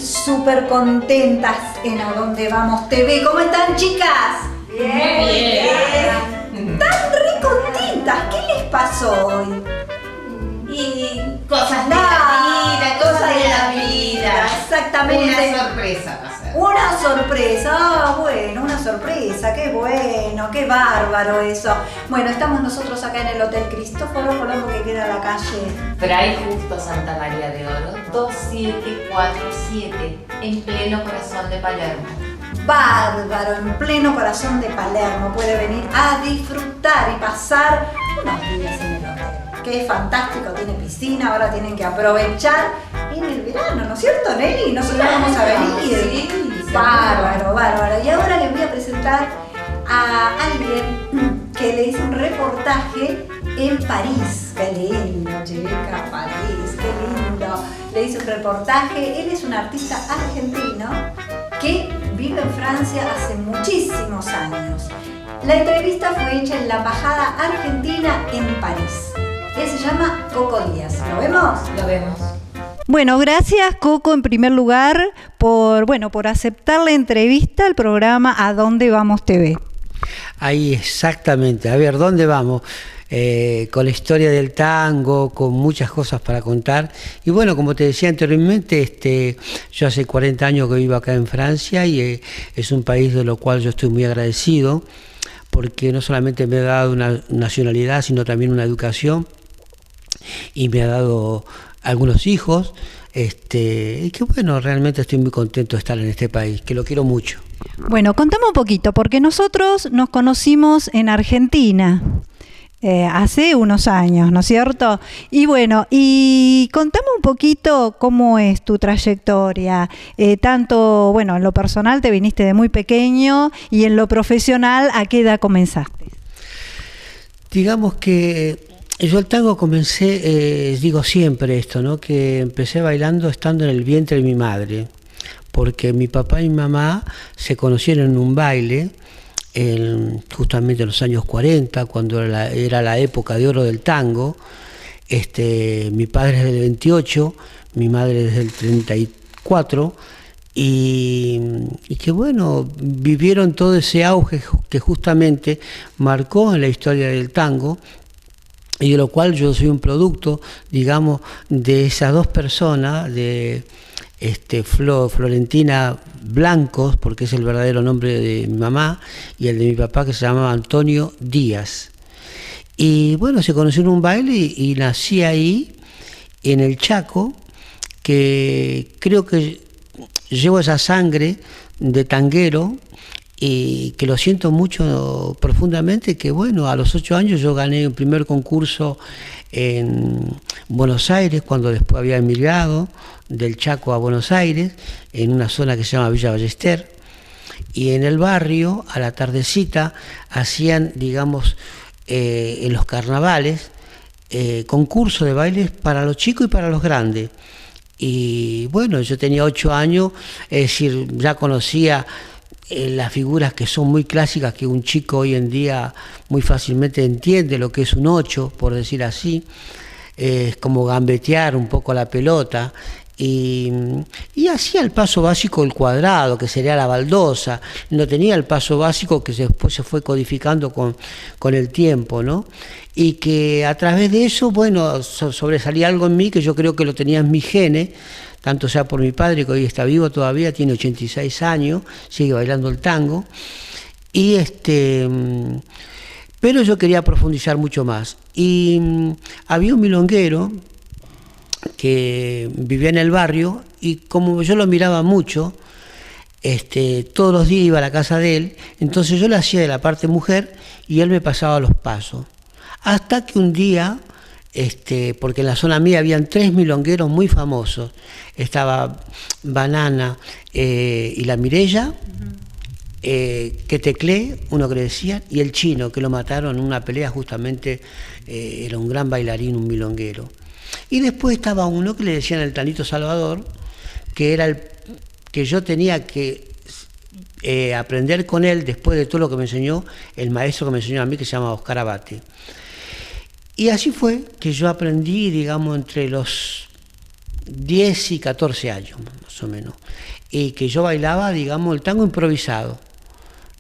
súper contentas en A Dónde Vamos TV. ¿Cómo están, chicas? Bien. Bien. Están re contentas. ¿Qué les pasó hoy? Y cosas de la vida, cosas de la vida. Exactamente. Una sorpresa va a ser. Una sorpresa, bueno, una sorpresa, qué bueno, qué bárbaro eso. Bueno, estamos nosotros acá en el Hotel Cristóforo Colombo, que queda en la calle Fray Justo Santa María de Oro, 2747, en pleno corazón de Palermo. Bárbaro, en pleno corazón de Palermo. Puede venir a disfrutar y pasar unos días en el hotel. Que es fantástico, tiene piscina, ahora tienen que aprovechar en el verano, ¿no es cierto, Nelly? Nosotros vamos a venir. Sí, bárbaro, bárbaro. Y ahora les voy a presentar a alguien que le hizo un reportaje en París. Qué lindo, chica, París, qué lindo. Le hizo un reportaje. Él es un artista argentino que vive en Francia hace muchísimos años. La entrevista fue hecha en la Embajada Argentina en París. Él se llama Coco Díaz. ¿Lo vemos? Lo vemos. Bueno, gracias Coco en primer lugar por aceptar la entrevista al programa A Dónde Vamos TV. Ahí exactamente, a ver, ¿dónde vamos? Con la historia del tango, con muchas cosas para contar. Y bueno, como te decía anteriormente, yo hace 40 años que vivo acá en Francia y es un país de lo cual yo estoy muy agradecido, porque no solamente me ha dado una nacionalidad, sino también una educación, y me ha dado algunos hijos, y que bueno, realmente estoy muy contento de estar en este país, que lo quiero mucho. Bueno, contame un poquito, porque nosotros nos conocimos en Argentina hace unos años, ¿no es cierto? Y bueno, y contame un poquito cómo es tu trayectoria, tanto, bueno, en lo personal te viniste de muy pequeño y en lo profesional, ¿a qué edad comenzaste? Digamos que yo el tango comencé, digo siempre esto, ¿no? Que empecé bailando estando en el vientre de mi madre, porque mi papá y mi mamá se conocieron en un baile, justamente en los años 40, cuando era la época de oro del tango. Mi padre es del 28, mi madre es del 34, y que bueno, vivieron todo ese auge que justamente marcó en la historia del tango, y de lo cual yo soy un producto, digamos, de esas dos personas, de Florentina Blancos, porque es el verdadero nombre de mi mamá, y el de mi papá, que se llamaba Antonio Díaz. Y bueno, se conoció en un baile y nací ahí, en el Chaco, que creo que llevo esa sangre de tanguero, y que lo siento mucho profundamente, que bueno, a los 8 años yo gané un primer concurso en Buenos Aires, cuando después había emigrado del Chaco a Buenos Aires, en una zona que se llama Villa Ballester, y en el barrio, a la tardecita, hacían, digamos, en los carnavales, concursos de bailes para los chicos y para los grandes. Y bueno, yo tenía 8 años, es decir, ya conocía las figuras que son muy clásicas, que un chico hoy en día muy fácilmente entiende lo que es un 8, por decir así. Es como gambetear un poco la pelota, y hacía el paso básico, el cuadrado, que sería la baldosa. No tenía el paso básico que después se fue codificando con el tiempo, ¿no? Y que a través de eso, bueno, sobresalía algo en mí que yo creo que lo tenía en mis genes, tanto sea por mi padre, que hoy está vivo todavía, tiene 86 años, sigue bailando el tango, y pero yo quería profundizar mucho más. Y había un milonguero que vivía en el barrio, y como yo lo miraba mucho, todos los días iba a la casa de él, entonces yo le hacía de la parte mujer y él me pasaba los pasos. Hasta que un día, porque en la zona mía habían 3 milongueros muy famosos, estaba Banana y la Mirella, que Teclé, uno que le decían, y el Chino, que lo mataron en una pelea justamente, era un gran bailarín, un milonguero. Y después estaba uno que le decían el Tanito Salvador, que era el que yo tenía que aprender con él después de todo lo que me enseñó el maestro que me enseñó a mí, que se llama Oscar Abate. Y así fue que yo aprendí, digamos, entre los 10 y 14 años, más o menos. Y que yo bailaba, digamos, el tango improvisado,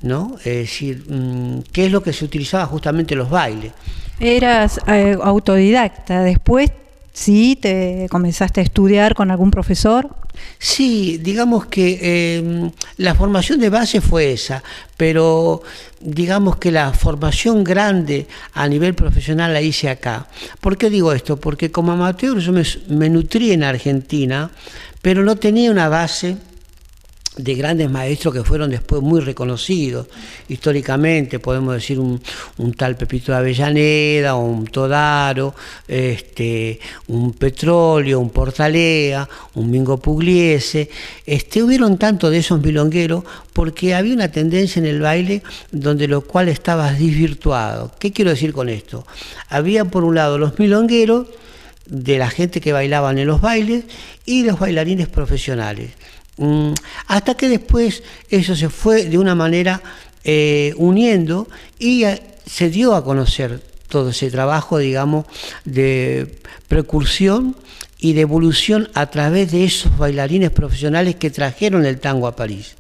¿no? Es decir, ¿qué es lo que se utilizaba justamente en los bailes? Eras autodidacta, después sí te comenzaste a estudiar con algún profesor. Sí, digamos que la formación de base fue esa, pero digamos que la formación grande a nivel profesional la hice acá. ¿Por qué digo esto? Porque como amateur yo me nutrí en Argentina, pero no tenía una base de grandes maestros que fueron después muy reconocidos históricamente. Podemos decir un tal Pepito de Avellaneda, un Todaro, un Petróleo, un Portalea, un Mingo Pugliese. Hubieron tanto de esos milongueros porque había una tendencia en el baile donde lo cual estaba desvirtuado. ¿Qué quiero decir con esto? Había por un lado los milongueros de la gente que bailaban en los bailes y los bailarines profesionales. Hasta que después eso se fue de una manera uniendo y se dio a conocer todo ese trabajo, digamos, de precursión y de evolución a través de esos bailarines profesionales que trajeron el tango a París.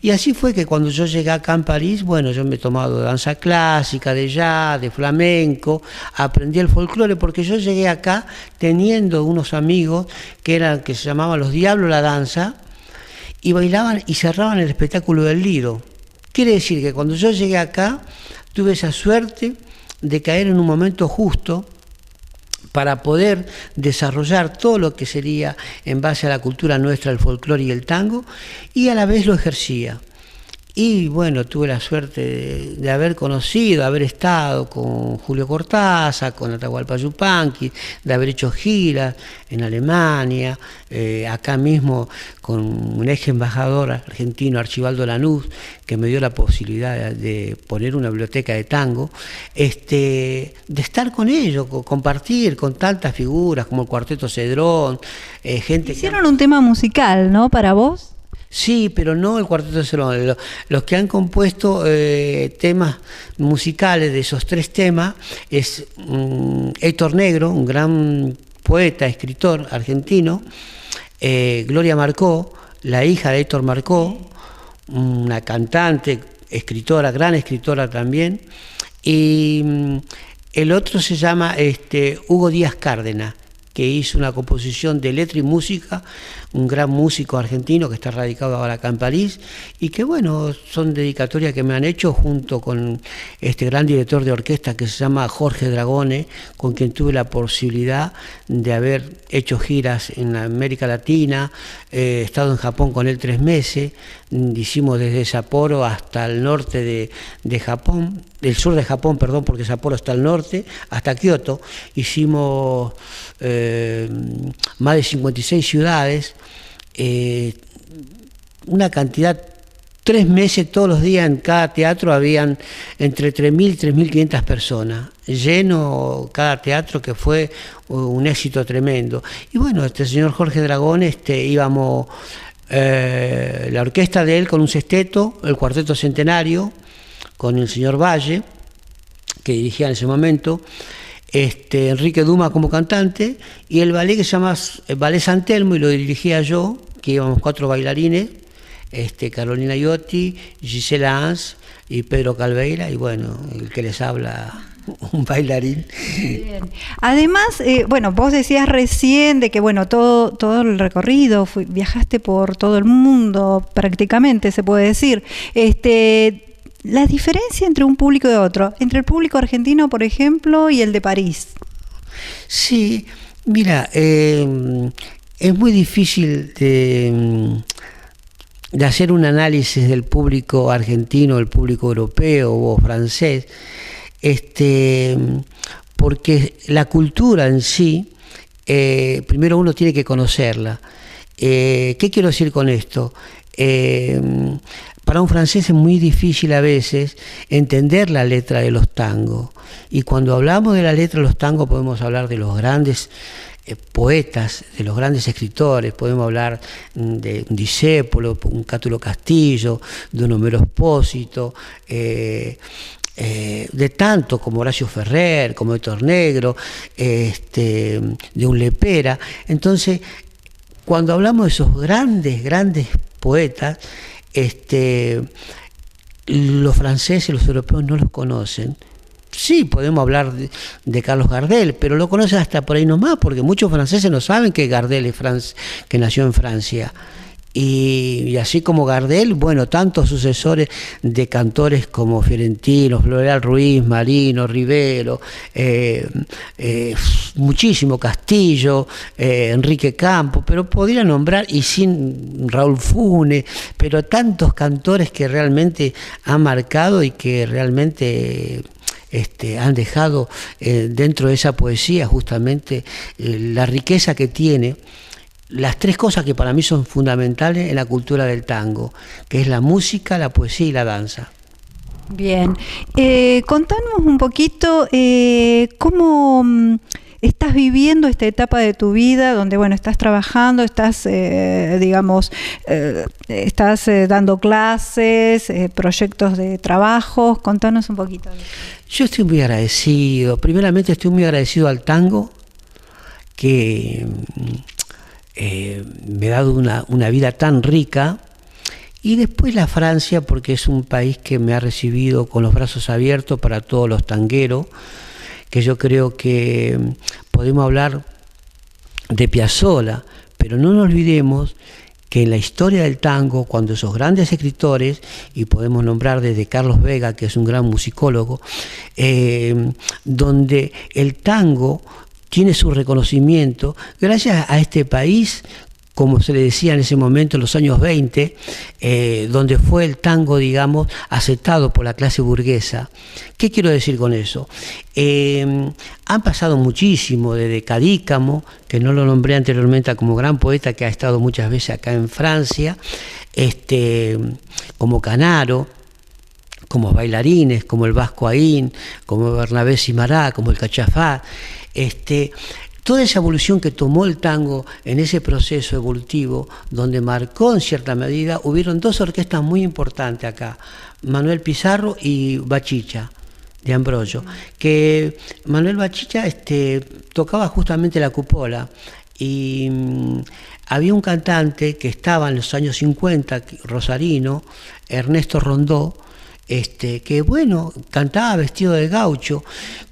Y así fue que cuando yo llegué acá en París, bueno, yo me he tomado danza clásica, de jazz, de flamenco, aprendí el folclore, porque yo llegué acá teniendo unos amigos que se llamaban los Diablos la Danza, y bailaban y cerraban el espectáculo del Lido. Quiere decir que cuando yo llegué acá, tuve esa suerte de caer en un momento justo para poder desarrollar todo lo que sería en base a la cultura nuestra, el folclore y el tango, y a la vez lo ejercía. Y bueno, tuve la suerte de haber conocido, haber estado con Julio Cortázar, con Atahualpa Yupanqui, de haber hecho giras en Alemania, acá mismo con un ex embajador argentino, Archibaldo Lanús, que me dio la posibilidad de poner una biblioteca de tango, de estar con ellos, compartir con tantas figuras como el Cuarteto Cedrón, gente... Hicieron un tema musical, ¿no? Para vos. Sí, pero no el Cuarteto de Cedrón. Los que han compuesto temas musicales de esos 3 temas es Héctor Negro, un gran poeta, escritor argentino, Gloria Marcó, la hija de Héctor Marcó, una cantante, escritora, gran escritora también, y el otro se llama Hugo Díaz Cárdenas, que hizo una composición de letra y música, un gran músico argentino que está radicado ahora acá en París, y que bueno, son dedicatorias que me han hecho junto con este gran director de orquesta que se llama Jorge Dragone, con quien tuve la posibilidad de haber hecho giras en América Latina, he estado en Japón con él 3 meses, hicimos desde Sapporo hasta el norte de Japón, del sur de Japón, perdón, porque Sapporo está al norte, hasta Kioto. Hicimos más de 56 ciudades, una cantidad, 3 meses todos los días en cada teatro habían entre 3.000 y 3.500 personas, lleno cada teatro, que fue un éxito tremendo. Y bueno, este señor Jorge Dragón, íbamos la orquesta de él con un sexteto, el Cuarteto Centenario, con el señor Valle, que dirigía en ese momento, Enrique Duma como cantante, y el ballet que se llama el Ballet San Telmo, y lo dirigía yo, que íbamos 4 bailarines, Carolina Iotti, Gisela Ans y Pedro Calveira, y bueno, el que les habla, un bailarín. Bien. Además, bueno, vos decías recién de que bueno, todo el recorrido, viajaste por todo el mundo, prácticamente se puede decir. La diferencia entre un público y otro, entre el público argentino, por ejemplo, y el de París. Sí, mira, es muy difícil de hacer un análisis del público argentino, el público europeo o francés, porque la cultura en sí, primero uno tiene que conocerla. ¿Qué quiero decir con esto? Para un francés es muy difícil a veces entender la letra de los tangos, y cuando hablamos de la letra de los tangos podemos hablar de los grandes poetas, de los grandes escritores, podemos hablar de un Discépolo, un Cátulo Castillo, de un Homero Expósito, de de tanto como Horacio Ferrer, como Héctor Negro, de un Lepera. Entonces, cuando hablamos de esos grandes poetas, los franceses, los europeos no los conocen. Sí, podemos hablar de Carlos Gardel, pero lo conocen hasta por ahí nomás, porque muchos franceses no saben que Gardel que nació en Francia. Y así como Gardel, bueno, tantos sucesores de cantores como Fiorentino, Floreal Ruiz, Marino, Rivero, muchísimo Castillo, Enrique Campos, pero podría nombrar, y sin Raúl Funes, pero tantos cantores que realmente han marcado y que realmente han dejado dentro de esa poesía justamente la riqueza que tiene. Las tres cosas que para mí son fundamentales en la cultura del tango, que es la música, la poesía y la danza. Bien, contanos un poquito cómo estás viviendo esta etapa de tu vida donde, bueno, estás trabajando, estás, estás dando clases, proyectos de trabajo. Contanos un poquito de eso. Yo estoy muy agradecido. Primeramente estoy muy agradecido al tango que me ha dado una vida tan rica, y después la Francia, porque es un país que me ha recibido con los brazos abiertos para todos los tangueros, que yo creo que podemos hablar de Piazzolla, pero no nos olvidemos que en la historia del tango, cuando esos grandes escritores, y podemos nombrar desde Carlos Vega, que es un gran musicólogo, donde el tango tiene su reconocimiento gracias a este país, como se le decía en ese momento, en los años 20, donde fue el tango, digamos, aceptado por la clase burguesa. ¿Qué quiero decir con eso? Han pasado muchísimo, desde Cadícamo, que no lo nombré anteriormente como gran poeta, que ha estado muchas veces acá en Francia, como Canaro, como bailarines, como el Vasco Aín, como Bernabé Simará, como el Cachafá. Toda esa evolución que tomó el tango en ese proceso evolutivo, donde marcó en cierta medida, hubieron dos orquestas muy importantes acá, Manuel Pizarro y Bachicha, de Ambrogio, que Manuel Bachicha tocaba justamente la cupola, y había un cantante que estaba en los años 50, rosarino, Ernesto Rondó, que bueno, cantaba vestido de gaucho,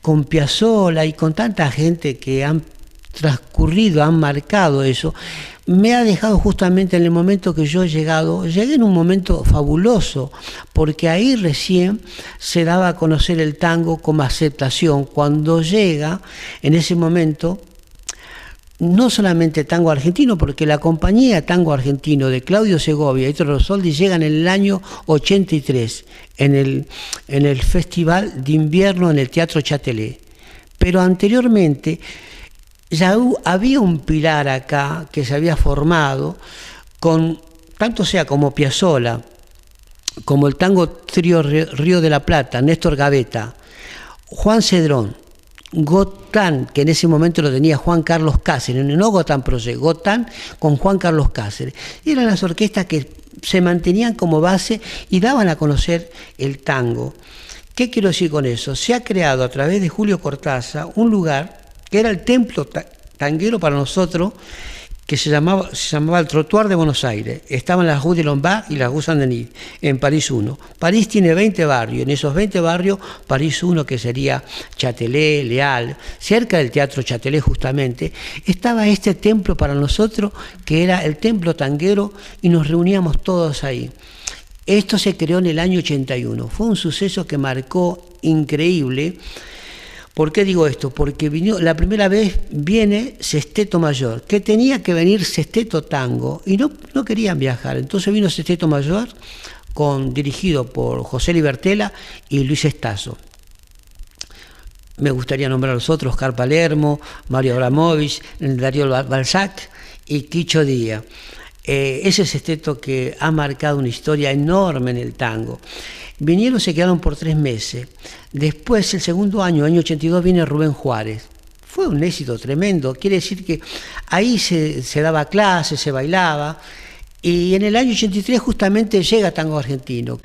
con Piazzolla y con tanta gente que han transcurrido, han marcado eso. Me ha dejado justamente en el momento que yo llegué en un momento fabuloso, porque ahí recién se daba a conocer el tango como aceptación. Cuando llega, en ese momento, no solamente tango argentino, porque la compañía Tango Argentino de Claudio Segovia y Héctor Rosoldi llegan en el año 83, en el Festival de Invierno en el Teatro Châtelet. Pero anteriormente ya había un pilar acá que se había formado, con tanto sea como Piazzolla, como el tango trío Río de la Plata, Néstor Gavetta, Juan Cedrón, Gotán, que en ese momento lo tenía Juan Carlos Cáceres, no Gotán Proyecto, Gotán con Juan Carlos Cáceres. Eran las orquestas que se mantenían como base y daban a conocer el tango. ¿Qué quiero decir con eso? Se ha creado a través de Julio Cortázar un lugar que era el templo tanguero para nosotros, que se llamaba el Trotuar de Buenos Aires. Estaban las Rue de Lombard y las Rue Saint-Denis, en París 1. París tiene 20 barrios, en esos 20 barrios, París 1, que sería Châtelet, Leal, cerca del Teatro Châtelet justamente, estaba este templo para nosotros, que era el templo tanguero, y nos reuníamos todos ahí. Esto se creó en el año 81, fue un suceso que marcó increíble. ¿Por qué digo esto? Porque la primera vez viene Sesteto Mayor, que tenía que venir Sesteto Tango, y no querían viajar. Entonces vino Sesteto Mayor, dirigido por José Libertela y Luis Estazo. Me gustaría nombrar a los otros: Oscar Palermo, Mario Abramovich, Darío Balzac y Quicho Díaz. Ese sesteto que ha marcado una historia enorme en el tango. Vinieron, se quedaron por 3 meses. Después, el segundo año 82, viene Rubén Juárez. Fue un éxito tremendo. Quiere decir que ahí se daba clases, se bailaba. Y en el año 83 justamente llega Tango Argentino.